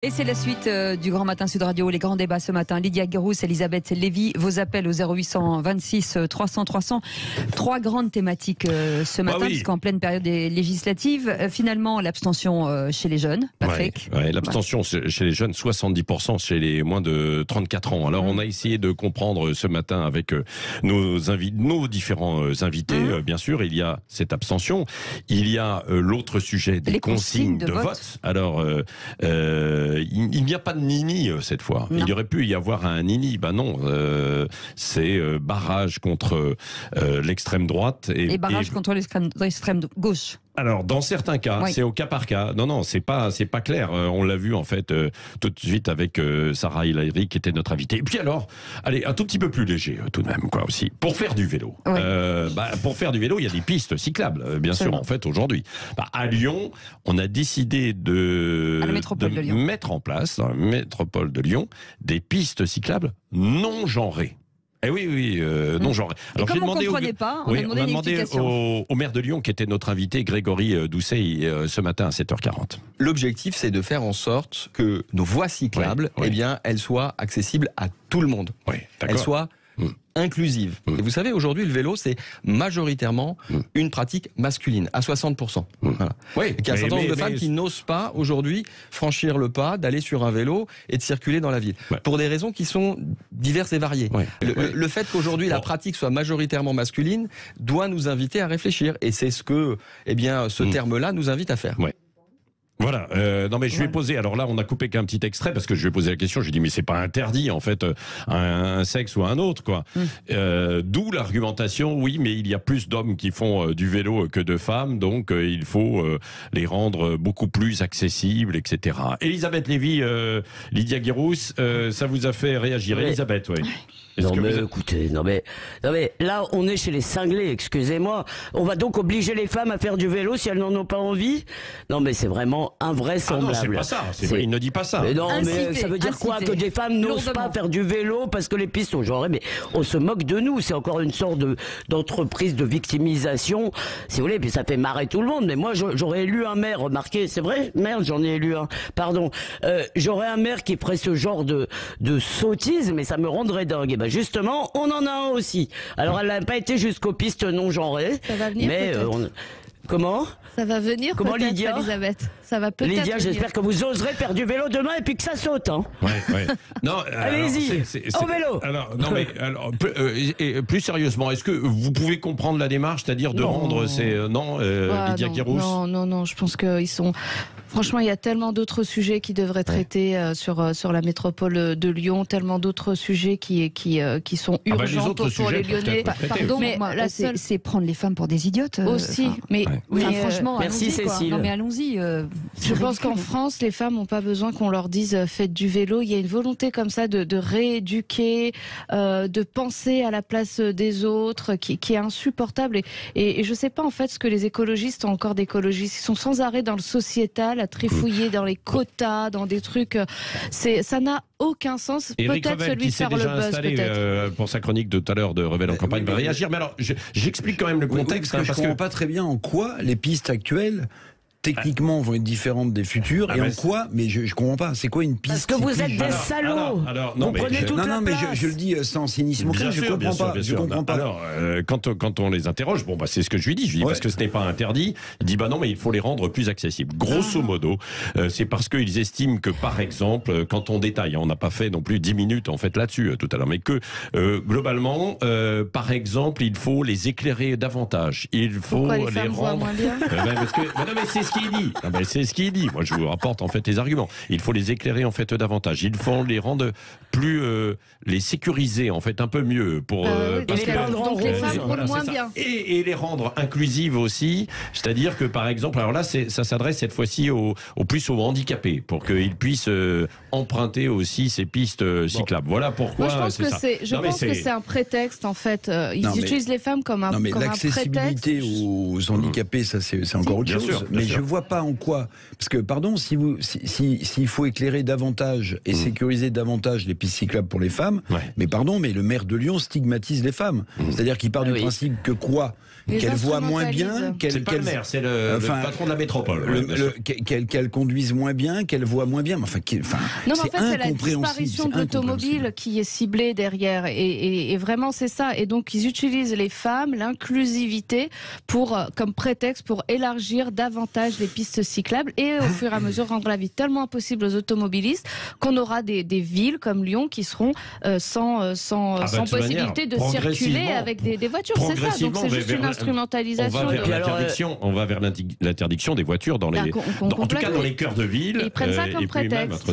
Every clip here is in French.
Et c'est la suite du Grand Matin Sud Radio, les grands débats ce matin. Lydia Guérousse, Elisabeth Lévy, vos appels au 0826 300 300. Trois grandes thématiques ce matin, parce qu'en pleine période des législatives, finalement l'abstention chez les jeunes, Patrick. Ouais, l'abstention chez les jeunes, 70% chez les moins de 34 ans. Alors on a essayé de comprendre ce matin avec nos différents invités, bien sûr, il y a cette abstention, il y a l'autre sujet des consignes de vote. Alors il n'y a pas de nini cette fois. Non. Il y aurait pu y avoir un nini. Ben non, c'est barrage contre l'extrême droite et barrage contre l'extrême gauche. Alors, dans certains cas, c'est au cas par cas. Non, c'est pas clair. On l'a vu, en fait, tout de suite avec Sarah El Haïry, qui était notre invitée. Et puis alors, allez, un tout petit peu plus léger, tout de même, quoi, aussi. Pour faire du vélo. Pour faire du vélo, il y a des pistes cyclables, bien sûr, en fait, aujourd'hui. À Lyon, on a décidé de mettre en place, dans la métropole de Lyon, des pistes cyclables non genrées. Eh oui, non genré. Alors j'ai demandé on a demandé au maire de Lyon, qui était notre invité, Grégory Doucet, ce matin à 7h40. L'objectif, c'est de faire en sorte que nos voies cyclables, elles soient accessibles à tout le monde. Elles soient inclusive. Et vous savez, aujourd'hui, le vélo, c'est majoritairement une pratique masculine, à 60%. Voilà. Et qu'il y a un certain nombre de femmes qui n'osent pas, aujourd'hui, franchir le pas, d'aller sur un vélo et de circuler dans la ville. Pour des raisons qui sont diverses et variées. Le fait qu'aujourd'hui, la pratique soit majoritairement masculine doit nous inviter à réfléchir. Et c'est ce que, ce terme-là nous invite à faire. Voilà, non mais je vais poser, alors là on a coupé qu'un petit extrait parce que je vais poser la question, j'ai dit mais c'est pas interdit en fait un sexe ou un autre quoi. D'où l'argumentation, oui mais il y a plus d'hommes qui font du vélo que de femmes, donc il faut les rendre beaucoup plus accessibles, etc. Elisabeth Lévy, Lydia Guérousse, ça vous a fait réagir, Elisabeth, Écoutez, non mais là on est chez les cinglés, excusez-moi. On va donc obliger les femmes à faire du vélo si elles n'en ont pas envie? Non mais c'est vraiment invraisemblable. Ah non, c'est pas ça, il ne dit pas ça. Mais non, mais ça veut dire quoi? Que des femmes n'osent pas faire du vélo parce que les pistes sont genrées? Mais on se moque de nous, c'est encore une sorte d'entreprise de victimisation, si vous voulez, puis ça fait marrer tout le monde. Mais moi j'aurais élu un maire, remarquez, c'est vrai? Merde, j'en ai élu un, pardon. J'aurais un maire qui ferait ce genre de sottise, mais ça me rendrait dingue. Et ben justement, on en a un aussi. Alors elle n'a pas été jusqu'aux pistes non genrées. Ça va venir, mais comment? Ça va venir, comment, Lydia? Elisabeth, ça va peut-être Lydia, j'espère que vous oserez faire du vélo demain et puis que ça saute. Hein. Non, allez-y, au vélo. Alors, non, mais plus sérieusement, est-ce que vous pouvez comprendre la démarche, c'est-à-dire de rendre ces Lydia Guérousse? Non, je pense qu'ils sont. Franchement, il y a tellement d'autres sujets qui devraient traiter sur la métropole de Lyon, tellement d'autres sujets qui sont urgents pour les Lyonnais. Pardon, mais là, c'est prendre les femmes pour des idiotes. Aussi, mais franchement, merci Cécile. Non mais allons-y. Je pense qu'en France, les femmes n'ont pas besoin qu'on leur dise faites du vélo. Il y a une volonté comme ça de rééduquer, de penser à la place des autres, qui est insupportable. Et je sais pas en fait ce que les écologistes ont encore d'écologistes. Ils sont sans arrêt dans le sociétal, à trifouiller dans les quotas, dans des trucs. Ça n'a aucun sens. Peut-être celui de faire le buzz, peut-être. Pour sa chronique de tout à l'heure de Revel en campagne va réagir. Mais alors, j'explique quand même le contexte. Parce que je comprends pas très bien en quoi les pistes actuelles techniquement vont être différentes des futures et en quoi, mais je comprends pas, c'est quoi une piste? Parce que vous êtes des salauds. Vous prenez toute la place. Mais je le dis sans cynisme, je comprends pas. Alors, quand on les interroge, c'est ce que je lui dis, parce que ce n'est pas interdit, il dit non mais il faut les rendre plus accessibles. Grosso modo, c'est parce qu'ils estiment que par exemple, quand on détaille, on n'a pas fait non plus 10 minutes en fait là-dessus tout à l'heure, mais que globalement, par exemple, il faut les éclairer davantage. Il faut les rendre moins bien. C'est ce qu'il dit. C'est ce qu'il dit. Moi, je vous rapporte en fait les arguments. Il faut les éclairer en fait davantage. Il faut les rendre plus, les sécuriser en fait un peu mieux pour. Parce que donc les femmes roulent moins bien. Et les rendre inclusives aussi. C'est-à-dire que par exemple, alors là, ça s'adresse cette fois-ci aux handicapés pour qu'ils puissent emprunter aussi ces pistes cyclables. Voilà pourquoi. Moi, je pense que c'est un prétexte en fait. Ils utilisent les femmes comme un prétexte. L'accessibilité aux handicapés, ça c'est encore autre chose. Mais vois pas en quoi. Parce que, pardon, s'il faut éclairer davantage et sécuriser davantage les pistes cyclables pour les femmes, mais pardon, mais le maire de Lyon stigmatise les femmes. C'est-à-dire qu'il part du principe que quoi ? Qu'elles voient moins bien, c'est pas le maire, c'est le patron de la métropole. Qu'elles conduisent moins bien, qu'elles voient moins bien. Enfin, non, mais en fait, c'est la disparition de l'automobile qui est ciblée derrière. Et vraiment, c'est ça. Et donc, ils utilisent les femmes, l'inclusivité, comme prétexte pour élargir davantage les pistes cyclables et au fur et à mesure rendre la vie tellement impossible aux automobilistes qu'on aura des villes comme Lyon qui seront sans possibilité de circuler avec des voitures. C'est ça. Donc, c'est juste une instrumentalisation. On va vers l'interdiction des voitures en tout cas dans les cœurs de ville. Ils prennent ça comme prétexte.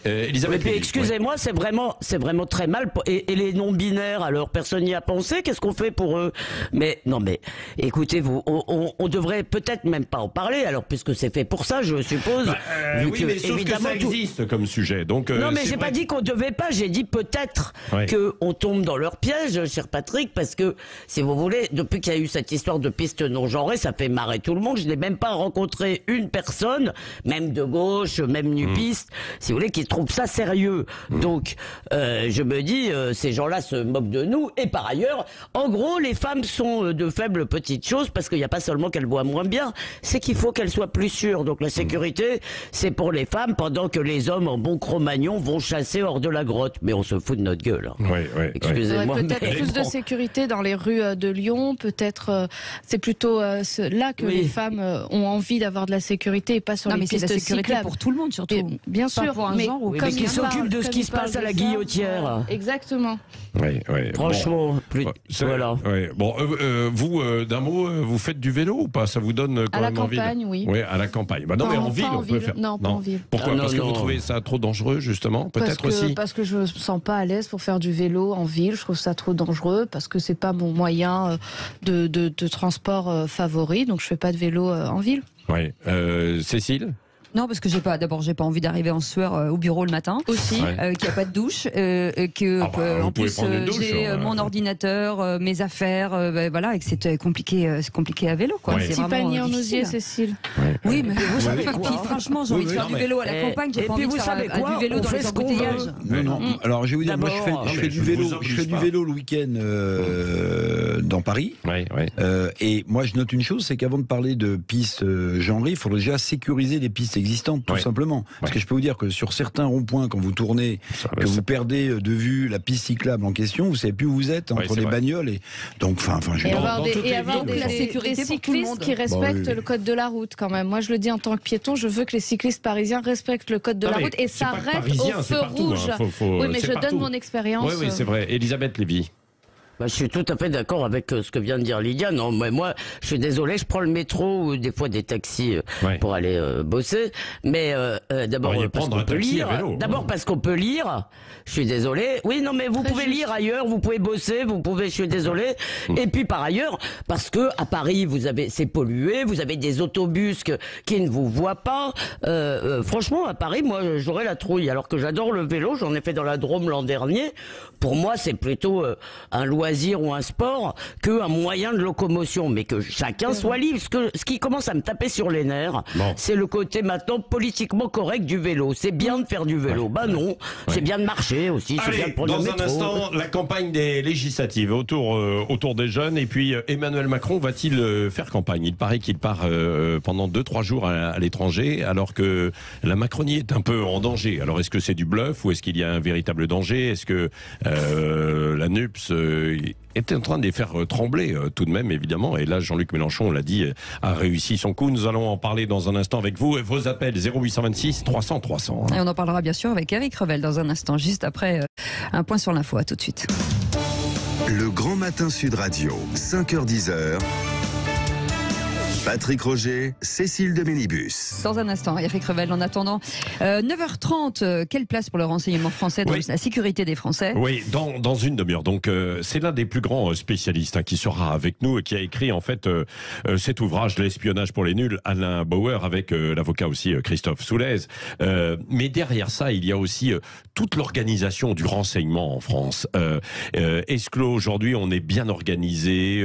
Elisabeth, excusez-moi, c'est vraiment très mal. Et les non-binaires, alors personne n'y a pensé. Qu'est-ce qu'on fait pour eux ? Mais écoutez-vous, on devrait peut-être même pas en parler. Alors puisque c'est fait pour ça, je suppose. Oui, mais sauf que ça existe comme sujet. Donc non, mais j'ai pas dit qu'on devait pas. J'ai dit peut-être qu'on tombe dans leur piège, cher Patrick, parce que si vous voulez, depuis qu'il y a eu cette histoire de piste non genrée, ça fait marrer tout le monde. Je n'ai même pas rencontré une personne, même de gauche, même nupiste, si vous voulez, qui trouve ça sérieux. Donc, je me dis, ces gens-là se moquent de nous. Et par ailleurs, en gros, les femmes sont de faibles petites choses, parce qu'il n'y a pas seulement qu'elles voient moins bien, c'est qu'il faut qu'elles soient plus sûres. Donc la sécurité, c'est pour les femmes, pendant que les hommes en bon Cro-Magnon vont chasser hors de la grotte. Mais on se fout de notre gueule. Excusez-moi. Peut-être plus de sécurité dans les rues de Lyon, peut-être c'est plutôt là que les femmes ont envie d'avoir de la sécurité et pas sur les pistes cyclables. C'est la sécurité pour tout le monde surtout. Et, bien sûr, mais qui s'occupe de ce qui se passe à la guillotière. Exactement. Franchement, voilà. Bon, vous, d'un mot, vous faites du vélo ou pas ? Ça vous donne quand même envie ? À la campagne, oui. Oui, à la campagne. Bah non, mais en ville, on peut faire. Non, pas en ville. Pourquoi ? Parce que vous trouvez ça trop dangereux, justement, peut-être aussi. Parce que je me sens pas à l'aise pour faire du vélo en ville. Je trouve ça trop dangereux parce que c'est pas mon moyen de transport favori. Donc je fais pas de vélo en ville. Oui. Cécile ? Non, parce que j'ai pas envie d'arriver en sueur au bureau le matin. Aussi. Qu'il n'y a pas de douche, en plus j'ai mon ordinateur, mes affaires, voilà, et que c'est compliqué à vélo, quoi. C'est petit panier en osier, Cécile. Oui, mais vous savez quoi ? Franchement, j'ai envie de faire du vélo à la campagne. J'ai pas envie de faire du vélo dans les embouteillages. Non. Alors je vais vous dire, moi je fais du vélo le week-end dans Paris. Et moi je note une chose, c'est qu'avant de parler de pistes genrées, il faudrait déjà sécuriser les pistes existantes, tout simplement. Parce que je peux vous dire que sur certains ronds-points, quand vous tournez, que vous perdez de vue la piste cyclable en question, vous savez plus où vous êtes entre les bagnoles et donc, avoir des cyclistes qui respectent le code de la route, quand même. Moi, je le dis en tant que piéton, je veux que les cyclistes parisiens respectent le code de la route et s'arrêtent au feu rouge. Oui, mais je donne mon expérience. Oui, c'est vrai. Elisabeth Lévy. Je suis tout à fait d'accord avec ce que vient de dire Lydia. Non, mais moi, je suis désolé, je prends le métro ou des fois des taxis pour aller bosser. Mais d'abord parce qu'on peut lire. D'abord parce qu'on peut lire. Je suis désolé. Oui, non, mais vous pouvez lire ailleurs, vous pouvez bosser, je suis désolé. Et puis par ailleurs, parce que à Paris, c'est pollué, vous avez des autobus qui ne vous voient pas. Franchement, à Paris, moi, j'aurais la trouille. Alors que j'adore le vélo, j'en ai fait dans la Drôme l'an dernier. Pour moi, c'est plutôt un loisir ou un sport qu'un moyen de locomotion, mais que chacun soit libre. Ce qui commence à me taper sur les nerfs, c'est le côté maintenant politiquement correct du vélo. C'est bien de faire du vélo. Non, c'est bien de marcher aussi. Allez, c'est bien de prendre le métro. Dans un instant, la campagne des législatives autour des jeunes. Et puis Emmanuel Macron va-t-il faire campagne ? Il paraît qu'il part pendant 2-3 jours à l'étranger, alors que la Macronie est un peu en danger. Alors est-ce que c'est du bluff ou est-ce qu'il y a un véritable danger ? Est-ce que la NUPS était en train de les faire trembler tout de même, évidemment. Et là, Jean-Luc Mélenchon, on l'a dit, a réussi son coup. Nous allons en parler dans un instant avec vous. Vos appels 0826 300 300. Et on en parlera bien sûr avec Eric Revel dans un instant, juste après un point sur l'info. À tout de suite. Le Grand Matin Sud Radio, 5h-10h. Patrick Roger, Cécile de Mélibus. Dans un instant, Eric Revel. En attendant, 9h30, quelle place pour le renseignement français dans la sécurité des Français ? Oui, dans une demi-heure. Donc, c'est l'un des plus grands spécialistes qui sera avec nous et qui a écrit en fait cet ouvrage, L'espionnage pour les nuls, Alain Bauer, avec l'avocat aussi Christophe Soulez. Mais derrière ça, il y a aussi toute l'organisation du renseignement en France. Est-ce qu'aujourd'hui, on est bien organisé ?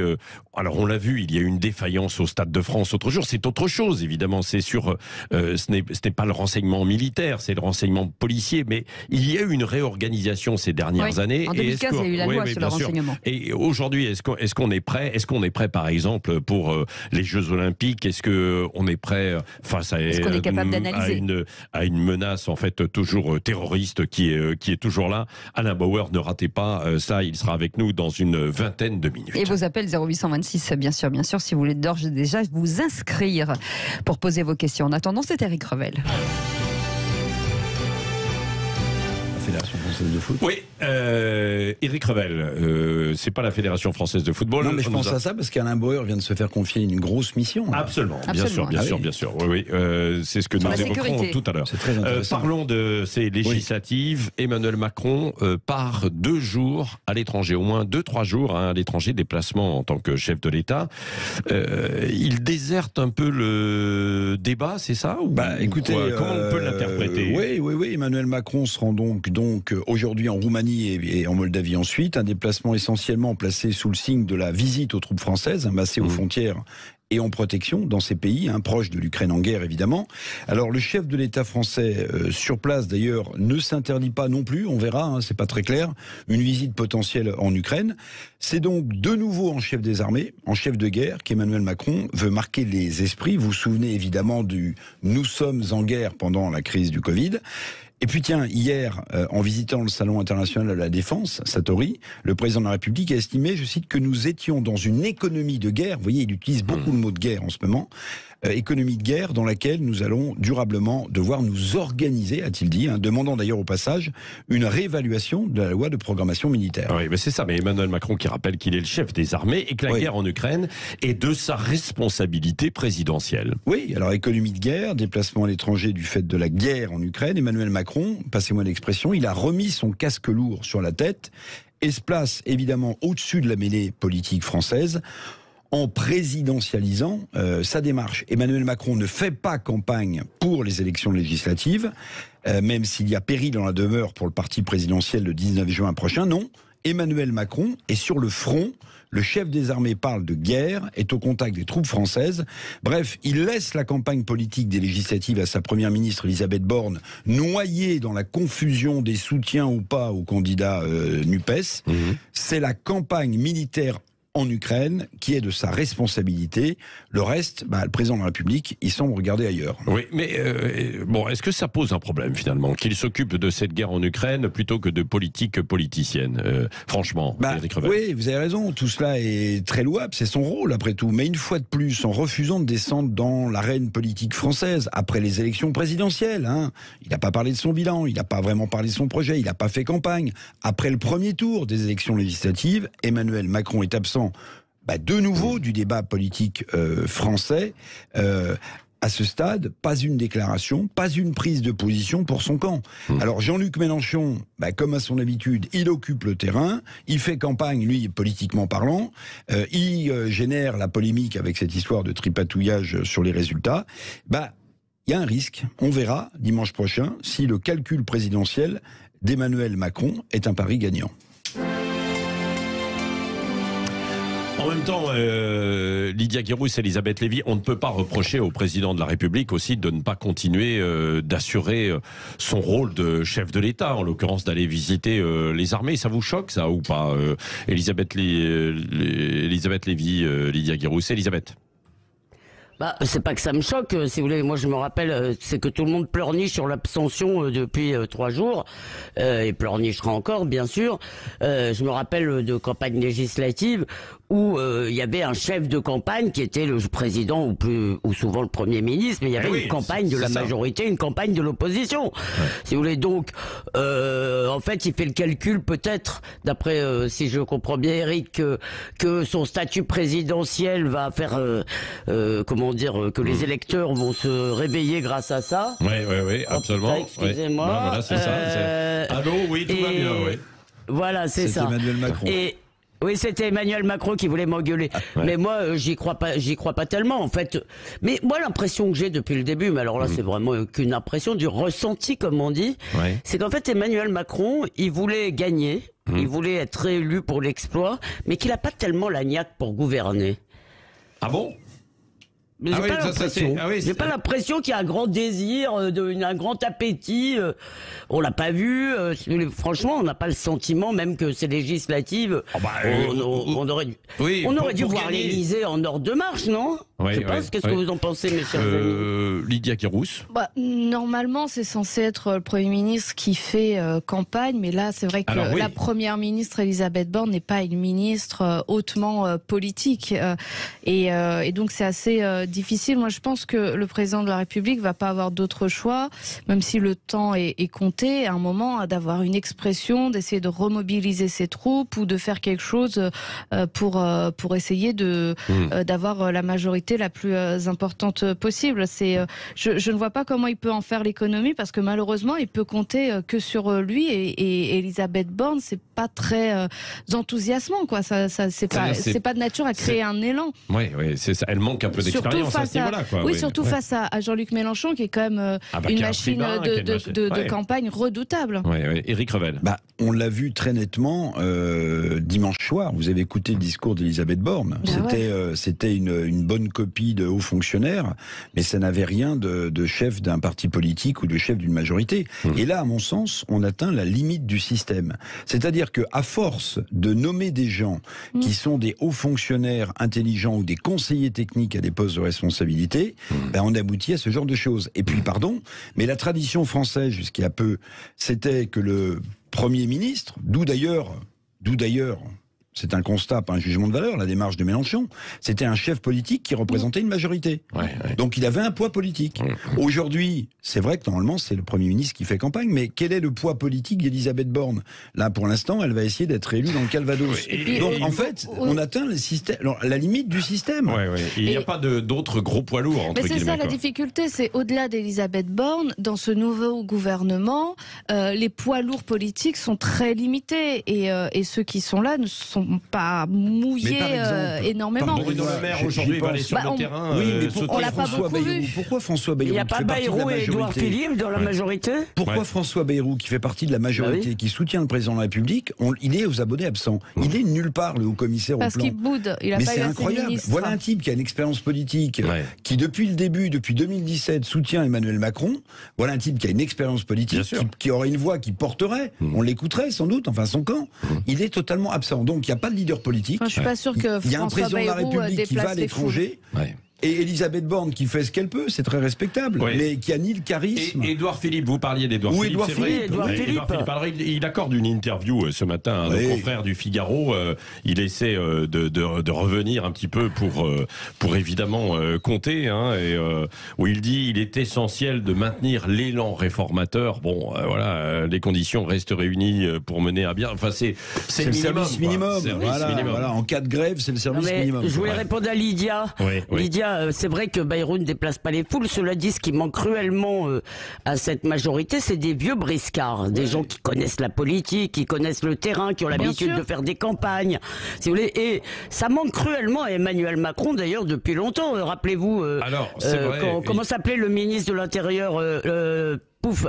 Alors, on l'a vu, il y a une défaillance au Stade de France l'autre jour. C'est autre chose, évidemment. C'est sur, ce n'est pas le renseignement militaire, c'est le renseignement policier. Mais il y a eu une réorganisation ces dernières années. En 2015, il y a eu la loi sur le renseignement. Et aujourd'hui, est-ce qu'on est prêt? Est-ce qu'on est prêt, par exemple, pour les Jeux Olympiques? Est-ce qu'on est prêt face à, est-ce qu'on est capable d'analyser à une menace en fait toujours terroriste qui est toujours là? Alain Bauer, ne ratez pas ça. Il sera avec nous dans une vingtaine de minutes. Et vos appels 0826, bien sûr, si vous voulez d'ores et déjà vous inscrire pour poser vos questions. En attendant, c'est Eric Revel. Fédération française de foot. Oui, Eric Revel, c'est pas la Fédération française de football. Non, mais je pense à ça parce qu'Alain Bauer vient de se faire confier une grosse mission. Absolument, bien sûr. Oui, c'est ce que nous évoquerons tout à l'heure. C'est très intéressant. Parlons de ces législatives. Oui. Emmanuel Macron part 2 jours à l'étranger, au moins 2-3 jours à l'étranger, déplacement en tant que chef de l'État. Il déserte un peu le débat, c'est ça ou écoutez, comment on peut l'interpréter? Oui. Emmanuel Macron se rend donc aujourd'hui en Roumanie et en Moldavie ensuite, un déplacement essentiellement placé sous le signe de la visite aux troupes françaises, massées aux frontières et en protection dans ces pays, proches de l'Ukraine en guerre évidemment. Alors le chef de l'État français sur place d'ailleurs ne s'interdit pas non plus, on verra, c'est pas très clair, une visite potentielle en Ukraine. C'est donc de nouveau en chef des armées, en chef de guerre, qu'Emmanuel Macron veut marquer les esprits. Vous vous souvenez évidemment du « nous sommes en guerre » pendant la crise du Covid. Et puis tiens, hier, en visitant le Salon international de la défense, Satori, le président de la République a estimé, je cite, que nous étions dans une économie de guerre. Vous voyez, il utilise beaucoup le mot de guerre en ce moment. Économie de guerre dans laquelle nous allons durablement devoir nous organiser, a-t-il dit, demandant d'ailleurs au passage une réévaluation de la loi de programmation militaire. Oui, mais c'est ça. Mais Emmanuel Macron qui rappelle qu'il est le chef des armées et que la guerre en Ukraine est de sa responsabilité présidentielle. Oui, alors économie de guerre, déplacement à l'étranger du fait de la guerre en Ukraine, Emmanuel Macron, passez-moi l'expression, il a remis son casque lourd sur la tête et se place évidemment au-dessus de la mêlée politique française en présidentialisant sa démarche. Emmanuel Macron ne fait pas campagne pour les élections législatives, même s'il y a péril dans la demeure pour le parti présidentiel le 19 juin prochain. Non, Emmanuel Macron est sur le front. Le chef des armées parle de guerre, est au contact des troupes françaises. Bref, il laisse la campagne politique des législatives à sa première ministre Elisabeth Borne noyée dans la confusion des soutiens ou pas aux candidats NUPES. C'est la campagne militaire en Ukraine, qui est de sa responsabilité. Le reste, le président de la République, il semble regarder ailleurs. Oui, mais est-ce que ça pose un problème finalement, qu'il s'occupe de cette guerre en Ukraine plutôt que de politique politicienne, franchement, Éric Revel? Oui, vous avez raison, tout cela est très louable, c'est son rôle après tout. Mais une fois de plus, en refusant de descendre dans l'arène politique française, après les élections présidentielles, il n'a pas parlé de son bilan, il n'a pas vraiment parlé de son projet, il n'a pas fait campagne. Après le premier tour des élections législatives, Emmanuel Macron est absent de nouveau du débat politique français. À ce stade, pas une déclaration, pas une prise de position pour son camp. Alors Jean-Luc Mélenchon, comme à son habitude, il occupe le terrain, il fait campagne, lui, politiquement parlant, il génère la polémique avec cette histoire de tripatouillage sur les résultats. Il y a un risque, on verra dimanche prochain si le calcul présidentiel d'Emmanuel Macron est un pari gagnant. En même temps, Lydia Guirous, Elisabeth Lévy, on ne peut pas reprocher au président de la République aussi de ne pas continuer d'assurer son rôle de chef de l'État, en l'occurrence d'aller visiter les armées. Ça vous choque, ça, ou pas, Elisabeth Lévy, Lydia Guirous, Elisabeth? C'est pas que ça me choque, si vous voulez. Moi, je me rappelle, c'est que tout le monde pleurniche sur l'abstention depuis 3 jours, et pleurnichera encore, bien sûr. Je me rappelle de campagne législative où il y avait un chef de campagne qui était le président ou souvent le Premier ministre, mais il y avait une campagne de la majorité, une campagne de l'opposition. Si vous voulez, donc, en fait, il fait le calcul peut-être, d'après, si je comprends bien, Eric, que son statut présidentiel va faire, que les électeurs vont se réveiller grâce à ça. Oui, absolument. Excusez-moi. Voilà, c'est ça. Allô, oui, tout va bien, oui. Voilà, c'est ça. Emmanuel Macron. Oui, c'était Emmanuel Macron qui voulait m'engueuler. Mais moi, j'y crois pas tellement, en fait. Mais moi, l'impression que j'ai depuis le début, mais alors là, c'est vraiment qu'une impression du ressenti, comme on dit, c'est qu'en fait, Emmanuel Macron, il voulait gagner, il voulait être réélu pour l'exploit, mais qu'il n'a pas tellement la niaque pour gouverner. Ah bon? Mais j'ai pas l'impression. J'ai pas l'impression qu'il y a un grand désir, un grand appétit. On l'a pas vu. Franchement, on n'a pas le sentiment même que ces législatives. On aurait dû voir l'Élysée en ordre de marche, non? Je sais pas. Qu'est-ce que vous en pensez, mes chers amis? Lydia Guérousse. Normalement, c'est censé être le Premier ministre qui fait campagne, mais là, c'est vrai que la Première ministre Elisabeth Borne n'est pas une ministre hautement politique, et donc c'est assez difficile. Moi, je pense que le président de la République va pas avoir d'autre choix, même si le temps est compté, à un moment, d'avoir une expression, d'essayer de remobiliser ses troupes ou de faire quelque chose pour essayer d'avoir la majorité la plus importante possible. Je ne vois pas comment il peut en faire l'économie, parce que malheureusement, il peut compter que sur lui, et Elisabeth Borne, c'est pas très enthousiasmant, quoi. C'est pas de nature à créer un élan. Oui, c'est ça. Elle manque un peu d'expérience à ce niveau-là, quoi. Oui, surtout face à Jean-Luc Mélenchon, qui est quand même une machine de campagne redoutable. Éric Revel. On l'a vu très nettement dimanche soir. Vous avez écouté le discours d'Elisabeth Borne. C'était une bonne copie de haut fonctionnaire, mais ça n'avait rien de chef d'un parti politique ou de chef d'une majorité. Et là, à mon sens, on atteint la limite du système. C'est-à-dire qu'à force de nommer des gens qui sont des hauts fonctionnaires intelligents ou des conseillers techniques à des postes de responsabilité, on aboutit à ce genre de choses. Et puis, pardon, mais la tradition française jusqu'à peu, c'était que le Premier ministre, d'où d'ailleurs, c'est un constat, pas un jugement de valeur, la démarche de Mélenchon, c'était un chef politique qui représentait une majorité. Donc il avait un poids politique. Aujourd'hui, c'est vrai que normalement c'est le Premier ministre qui fait campagne, mais quel est le poids politique d'Elisabeth Borne? Là, pour l'instant, elle va essayer d'être élue dans le Calvados. Donc en fait, on atteint la limite du système. Il n'y a pas d'autres gros poids lourds, entre guillemets. Mais c'est ça la difficulté, c'est au-delà d'Elisabeth Borne, dans ce nouveau gouvernement, les poids lourds politiques sont très limités, et ceux qui sont là ne sont pas mouillé énormément. Bruno Le Maire aujourd'hui va aller sur le terrain. On l'a pas beaucoup vu. Pourquoi François Bayrou? Il n'y a pas Bayrou et Édouard Philippe dans la majorité? Pourquoi François Bayrou, qui fait partie de la majorité, qui soutient le président de la République, il est aux abonnés absents. Il est nulle part, le haut-commissaire au plan. Parce qu'il boude. Il a Mais pas c'est incroyable. Voilà un type qui a une expérience politique, qui depuis le début, depuis 2017, soutient Emmanuel Macron. Voilà un type qui a une expérience politique, qui aurait une voix qui porterait. On l'écouterait sans doute, enfin son camp. Il est totalement absent. Donc il n'y a pas de leader politique. Je suis pas sûr que il y a un président de la République qui va à l'étranger. Et Elisabeth Borne qui fait ce qu'elle peut, c'est très respectable, mais qui a ni le charisme. Et Édouard Philippe, vous parliez d'Édouard Philippe, c'est vrai. Édouard Philippe. Alors, il accorde une interview ce matin à nos confrères du Figaro. Il essaie de revenir un petit peu pour évidemment compter, où il dit il est essentiel de maintenir l'élan réformateur. Bon, les conditions restent réunies pour mener à bien. Enfin, c'est le service minimum. Voilà, en cas de grève, c'est le service minimum. Je voulais répondre à Lydia. Lydia, c'est vrai que Bayrou ne déplace pas les foules. Cela dit, ce qui manque cruellement à cette majorité, c'est des vieux briscards, des gens qui connaissent la politique, qui connaissent le terrain, qui ont l'habitude de faire des campagnes, si vous voulez. Et ça manque cruellement à Emmanuel Macron, d'ailleurs, depuis longtemps. Rappelez-vous, comment s'appelait le ministre de l'Intérieur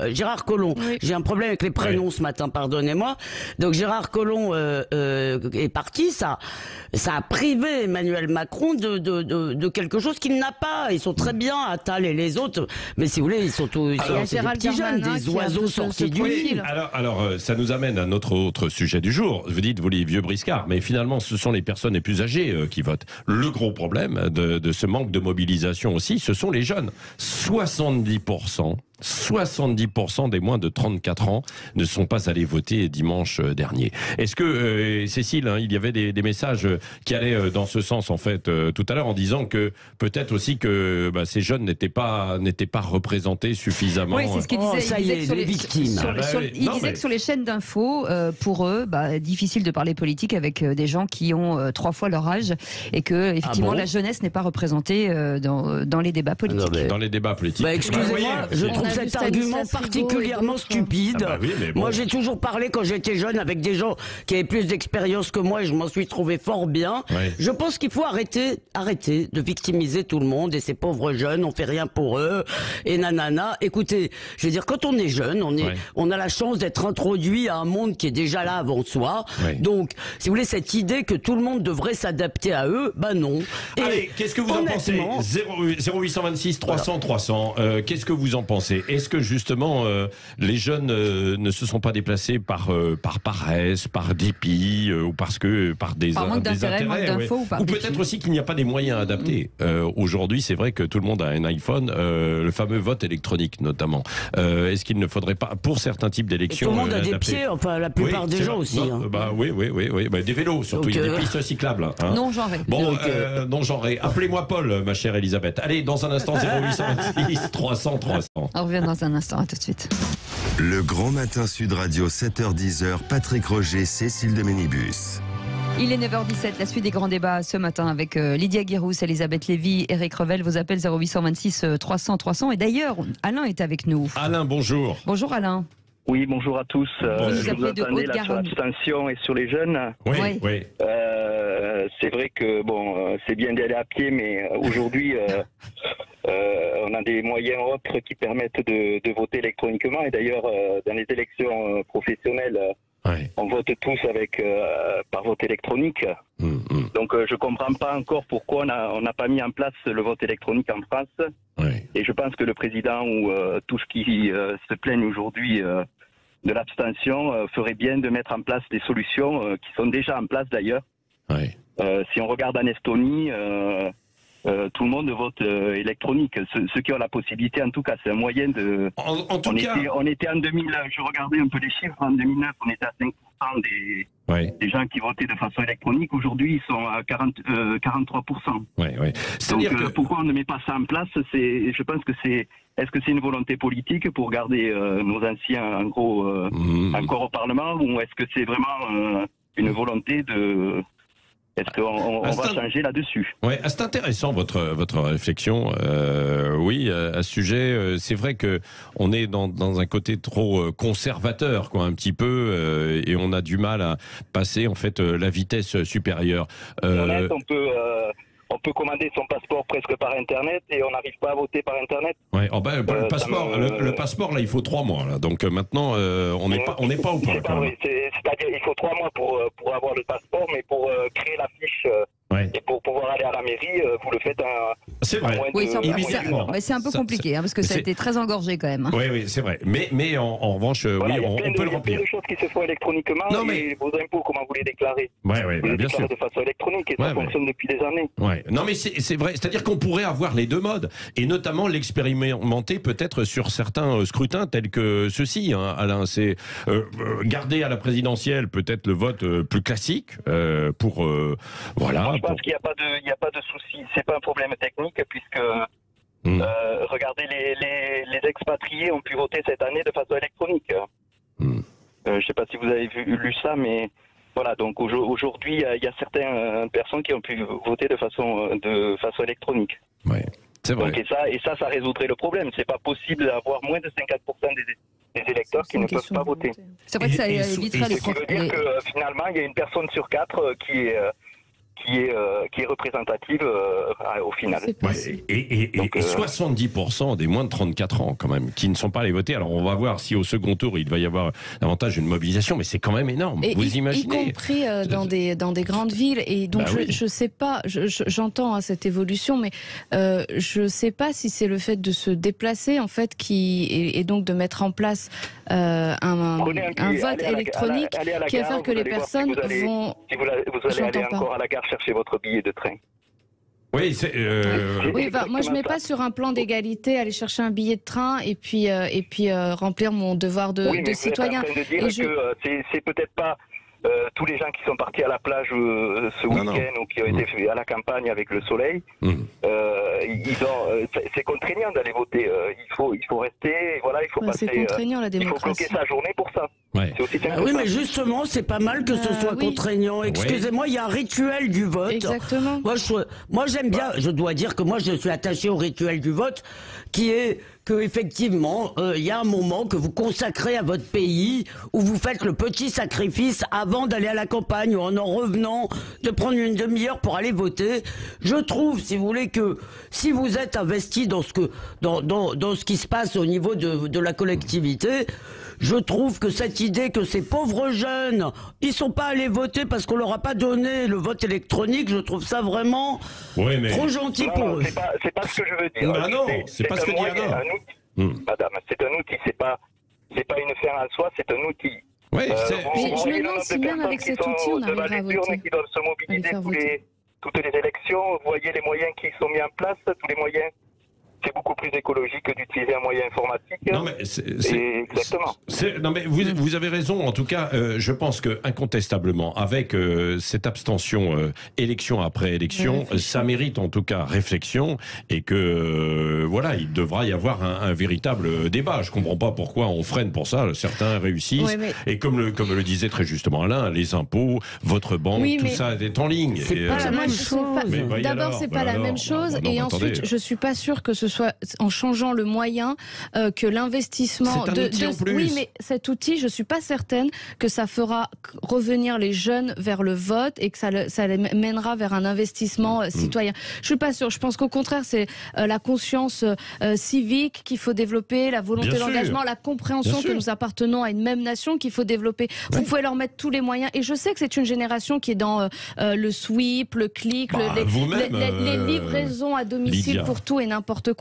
Gérard Collomb. J'ai un problème avec les prénoms ce matin, pardonnez-moi. Donc Gérard Collomb est parti, ça a privé Emmanuel Macron de quelque chose qu'il n'a pas. Ils sont très bien, Attal et les autres, mais si vous voulez, ils sont tous des petits jeunes, des oiseaux sortis du nid. Alors, ça nous amène à notre autre sujet du jour. Vous dites, vous les vieux briscards, mais finalement, ce sont les personnes les plus âgées qui votent. Le gros problème de ce manque de mobilisation aussi, ce sont les jeunes. 70% des moins de 34 ans ne sont pas allés voter dimanche dernier. Est-ce que, Cécile, il y avait des messages qui allaient dans ce sens, en fait, tout à l'heure, en disant que peut-être aussi que ces jeunes n'étaient pas représentés suffisamment. Oui, c'est ce qu'il disait. Ça y est, les victimes. Il disait que sur les chaînes d'infos, pour eux, difficile de parler politique avec des gens qui ont 3 fois leur âge, et que, effectivement, la jeunesse n'est pas représentée dans les débats politiques. Dans les débats politiques. Excusez-moi, je trouve trouve cet argument particulièrement stupide. Ah bah oui, bon. Moi, j'ai toujours parlé quand j'étais jeune avec des gens qui avaient plus d'expérience que moi et je m'en suis trouvé fort bien. Ouais. Je pense qu'il faut arrêter de victimiser tout le monde et ces pauvres jeunes, on fait rien pour eux et nanana. Écoutez, je veux dire, quand on est jeune, on a la chance d'être introduit à un monde qui est déjà là avant soi. Ouais. Donc, si vous voulez, cette idée que tout le monde devrait s'adapter à eux, bah non. Et allez, qu'est-ce que vous en pensez? 0826 300 300. Qu'est-ce que vous en pensez? Est-ce que justement les jeunes ne se sont pas déplacés par paresse, par dépit ou parce que par des manque d'intérêt, manque d'infos ou peut-être aussi qu'il n'y a pas des moyens adaptés. Aujourd'hui, c'est vrai que tout le monde a un iPhone, le fameux vote électronique notamment. Est-ce qu'il ne faudrait pas, pour certains types d'élections, tout le monde a des pieds, enfin la plupart des gens aussi. Non, bah oui. Bah, des vélos surtout, il y a des pistes cyclables. Hein. Non genré. Bon, non genré. Appelez-moi Paul, ma chère Elisabeth. Allez, dans un instant 0826 300 300. On revient dans un instant, à tout de suite. Le Grand Matin Sud Radio, 7h-10h, Patrick Roger, Cécile de Ménibus. Il est 9h17, la suite des grands débats ce matin avec Lydia Guirous, Elisabeth Lévy, Éric Revel. Vos appels 0826 300 300. Et d'ailleurs, Alain est avec nous. Alain, bonjour. Bonjour Alain. Oui, bonjour à tous. Vous vous entendez là sur l'abstention et sur les jeunes. Oui. C'est vrai que c'est bien d'aller à pied, mais aujourd'hui, on a des moyens autres qui permettent de voter électroniquement. Et d'ailleurs, dans les élections professionnelles, on vote tous par vote électronique. Donc, je comprends pas encore pourquoi on n'a pas mis en place le vote électronique en France. Et je pense que le président ou tous ceux qui se plaignent aujourd'hui de l'abstention ferait bien de mettre en place des solutions qui sont déjà en place d'ailleurs. Si on regarde en Estonie, tout le monde vote électronique. Ceux qui ont la possibilité, en tout cas, c'est un moyen de... On était en 2000, je regardais un peu les chiffres, en 2009, on était à 5% des gens qui votaient de façon électronique. Aujourd'hui, ils sont à 43%. Donc, pourquoi on ne met pas ça en place? Je pense que est-ce que c'est une volonté politique pour garder nos anciens, en gros, encore au Parlement, ou est-ce que c'est vraiment une volonté de... Est-ce qu'on va changer là-dessus? C'est intéressant votre réflexion. À ce sujet, c'est vrai que on est dans un côté trop conservateur, un petit peu, et on a du mal à passer en fait la vitesse supérieure. On peut commander son passeport presque par Internet et on n'arrive pas à voter par Internet. Le passeport, là, il faut 3 mois. Là. Donc maintenant, on n'est pas au point. C'est pas vrai. C'est-à-dire il faut 3 mois pour avoir le passeport, mais pour créer la fiche et pour pouvoir aller à la mairie, vous le faites c'est vrai. C'est un peu compliqué parce que ça a été très engorgé quand même. Oui, c'est vrai. Mais en revanche, on peut le remplir. Il y a plein de choses qui se font électroniquement. Et vos impôts, comment vous les déclarez? Vous les déclarez de façon électronique et ça fonctionne depuis des années. Non, mais c'est vrai. C'est-à-dire qu'on pourrait avoir les deux modes et notamment l'expérimenter peut-être sur certains scrutins tels que ceux-ci, Alain. C'est garder à la présidentielle peut-être le vote plus classique pour je pense qu'il n'y a pas de souci. C'est pas un problème technique puisque regardez, les expatriés ont pu voter cette année de façon électronique. Je ne sais pas si vous avez lu ça, mais voilà. Donc aujourd'hui, il y a certaines personnes qui ont pu voter de façon électronique. C'est vrai. Donc, et ça résoudrait le problème. C'est pas possible d'avoir moins de 54% des électeurs qui ne peuvent pas voter. C'est vrai que ça éviterait les Ce qui veut dire que finalement, il y a une personne sur 4 qui est représentative au final. Et 70% des moins de 34 ans quand même qui ne sont pas allés voter. Alors on va voir si au second tour il va y avoir davantage une mobilisation, mais c'est quand même énorme. Vous imaginez, y compris dans des grandes villes. Et donc je sais pas, j'entends cette évolution, mais je sais pas si c'est le fait de se déplacer en fait et donc de mettre en place un vote électronique qui va faire que les personnes vont... Si vous allez aller encore à la gare chercher votre billet de train. Oui, moi je mets pas sur un plan d'égalité aller chercher un billet de train et puis remplir mon devoir de citoyen. Vous êtes en train de dire que c'est peut-être pas tous les gens qui sont partis à la plage ce week-end ou qui ont été à la campagne avec le soleil, c'est contraignant d'aller voter. Il faut rester, il faut passer. C'est contraignant la démocratie. Il faut bloquer sa journée pour ça. C'est aussi simple mais justement, c'est pas mal que ce soit contraignant. Excusez-moi, il y a un rituel du vote. Exactement. Moi j'aime bien, je dois dire que moi je suis attaché au rituel du vote qui est que effectivement, il y a un moment que vous consacrez à votre pays, où vous faites le petit sacrifice avant d'aller à la campagne, ou en revenant, de prendre une demi-heure pour aller voter. Je trouve, si vous voulez, que si vous êtes investi dans ce qui se passe au niveau de la collectivité, je trouve que cette idée que ces pauvres jeunes, ils sont pas allés voter parce qu'on leur a pas donné le vote électronique, je trouve ça vraiment trop gentil pour eux. C'est pas ce que je veux dire. Bah non, c'est pas ce que dit Anna. Madame, c'est un outil, c'est pas une fin en soi, c'est un outil. Oui, mais je me demande si même avec cet outil, on arrivera à voter. Qui doivent se mobiliser toutes les élections. Vous voyez les moyens qui sont mis en place, tous les moyens. C'est beaucoup plus écologique que d'utiliser un moyen informatique. Non mais exactement. Non mais vous avez raison. En tout cas, je pense que incontestablement, avec cette abstention élection après élection, ça mérite en tout cas réflexion et que voilà, il devra y avoir un véritable débat. Je comprends pas pourquoi on freine pour ça. Certains réussissent et comme le disait très justement Alain, les impôts, votre banque, tout ça est en ligne. C'est pas la même chose. D'abord, c'est pas la même chose, et ensuite, je suis pas sûre que ce soit en changeant le moyen que l'investissement oui, mais cet outil, je suis pas certaine que ça fera revenir les jeunes vers le vote et que ça les mènera vers un investissement citoyen. Je suis pas sûre. Je pense qu'au contraire, c'est la conscience civique qu'il faut développer, la volonté d'engagement, la compréhension que nous appartenons à une même nation qu'il faut développer. Vous pouvez leur mettre tous les moyens. Et je sais que c'est une génération qui est dans le sweep, le click, les livraisons à domicile Lydia. Pour tout et n'importe quoi.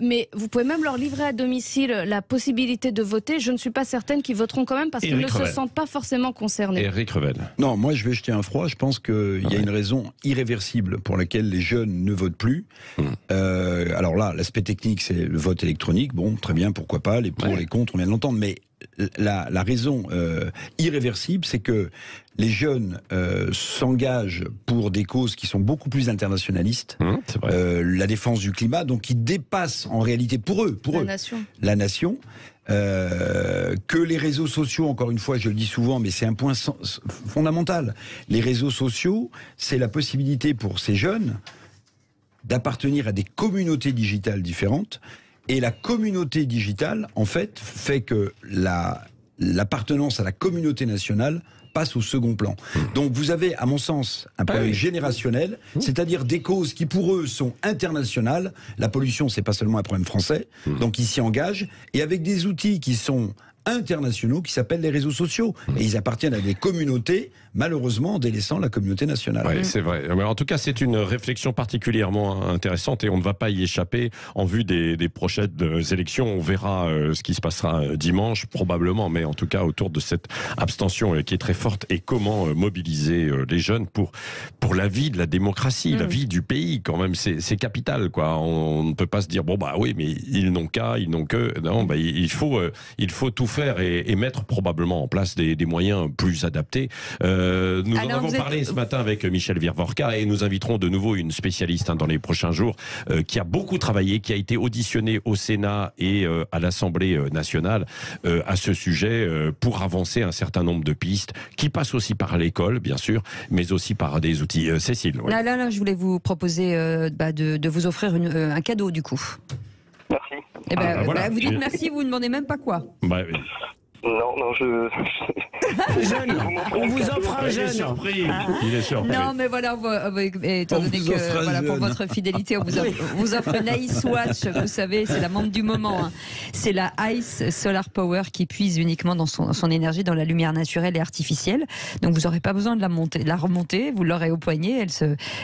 Mais vous pouvez même leur livrer à domicile la possibilité de voter. Je ne suis pas certaine qu'ils voteront quand même parce qu'ils ne se sentent pas forcément concernés. Éric Revel. Non, moi je vais jeter un froid. Je pense qu'il y a une raison irréversible pour laquelle les jeunes ne votent plus. Alors là, l'aspect technique, c'est le vote électronique. Bon, très bien, pourquoi pas. Les pour, les contre, on vient de l'entendre. Mais la raison irréversible, c'est que les jeunes s'engagent pour des causes qui sont beaucoup plus internationalistes. C'est vrai. La défense du climat, donc qui dépassent en réalité pour eux, la nation. Que les réseaux sociaux, encore une fois, je le dis souvent, mais c'est un point fondamental. Les réseaux sociaux, c'est la possibilité pour ces jeunes d'appartenir à des communautés digitales différentes. Et la communauté digitale, en fait que l'appartenance à la communauté nationale passe au second plan. Donc vous avez, à mon sens, un problème générationnel, c'est-à-dire des causes qui pour eux sont internationales. La pollution, c'est pas seulement un problème français, donc ils s'y engagent, et avec des outils qui sont internationaux, qui s'appellent les réseaux sociaux. Et ils appartiennent à des communautés, malheureusement, en délaissant la communauté nationale. Oui, c'est vrai. Mais en tout cas, c'est une réflexion particulièrement intéressante et on ne va pas y échapper. En vue des prochaines élections, on verra ce qui se passera dimanche, probablement, mais en tout cas, autour de cette abstention qui est très forte et comment mobiliser les jeunes pour la vie de la démocratie, la vie du pays, quand même, c'est capital, quoi. On ne peut pas se dire, bon, bah oui, mais ils n'ont que. Non, bah, il faut tout faire et mettre probablement en place des moyens plus adaptés. Nous en avons parlé ce matin avec Michel Virvorka et nous inviterons de nouveau une spécialiste dans les prochains jours qui a beaucoup travaillé, qui a été auditionnée au Sénat et à l'Assemblée nationale à ce sujet pour avancer un certain nombre de pistes qui passent aussi par l'école, bien sûr, mais aussi par des outils. Cécile. Oui. Là, je voulais vous proposer de vous offrir un cadeau du coup. Merci. Eh ben, voilà. Vous dites merci, vous ne demandez même pas quoi. Bah, oui. Non, jeune. On vous offre un jeune. Il est surpris. Non, mais voilà, étant donné que pour votre fidélité, on vous offre une Ice Watch. Vous savez, c'est la montre du moment. Hein. C'est la Ice Solar Power qui puise uniquement dans son énergie dans la lumière naturelle et artificielle. Donc vous n'aurez pas besoin de la remonter. Vous l'aurez au poignet.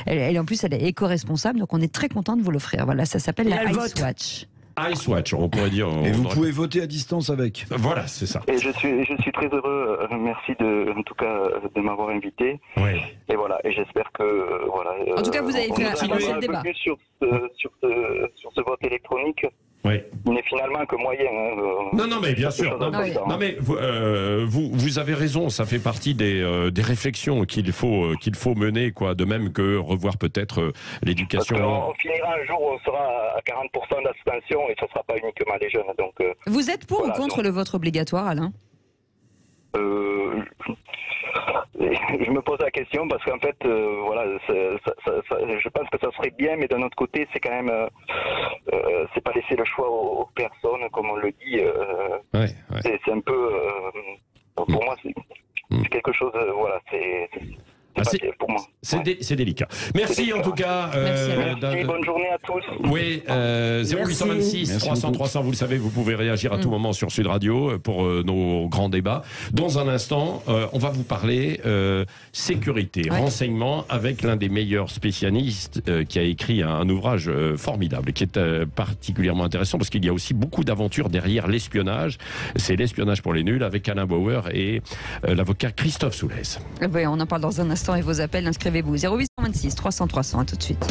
Elle en plus, elle est éco-responsable. Donc on est très content de vous l'offrir. Voilà, ça s'appelle la Ice Watch. Ice Watch, on pourrait dire. Et vous pouvez voter à distance avec. Voilà, c'est ça. Et je suis très heureux. Merci en tout cas de m'avoir invité. Oui. Et voilà. Et j'espère que voilà. En tout cas, vous avez fait avancer le débat. Sur ce vote électronique. Oui. Il n'est finalement que moyen. Non, mais bien sûr. Non, mais vous avez raison. Ça fait partie des réflexions qu'il faut mener, quoi. De même que revoir peut-être l'éducation. On finira un jour où on sera à 40% d'abstention et ce ne sera pas uniquement les jeunes. Donc. Vous êtes pour ou contre le vote obligatoire, Alain? je me pose la question parce qu'en fait, voilà, je pense que ça serait bien, mais d'un autre côté, c'est quand même, c'est pas laisser le choix aux personnes, comme on le dit. C'est un peu, pour moi, c'est quelque chose, voilà, c'est délicat. Merci en tout cas. Merci, bonne journée à tous. Oui, 0826 300 300, vous le savez, vous pouvez réagir à tout moment sur Sud Radio pour nos grands débats. Dans un instant, on va vous parler sécurité, renseignement avec l'un des meilleurs spécialistes qui a écrit un ouvrage formidable, qui est particulièrement intéressant parce qu'il y a aussi beaucoup d'aventures derrière l'espionnage. C'est l'espionnage pour les nuls avec Alain Bauer et l'avocat Christophe Soulez. Oui, on en parle dans un instant et vos appels, inscrivez-vous 0826 300 300, à tout de suite.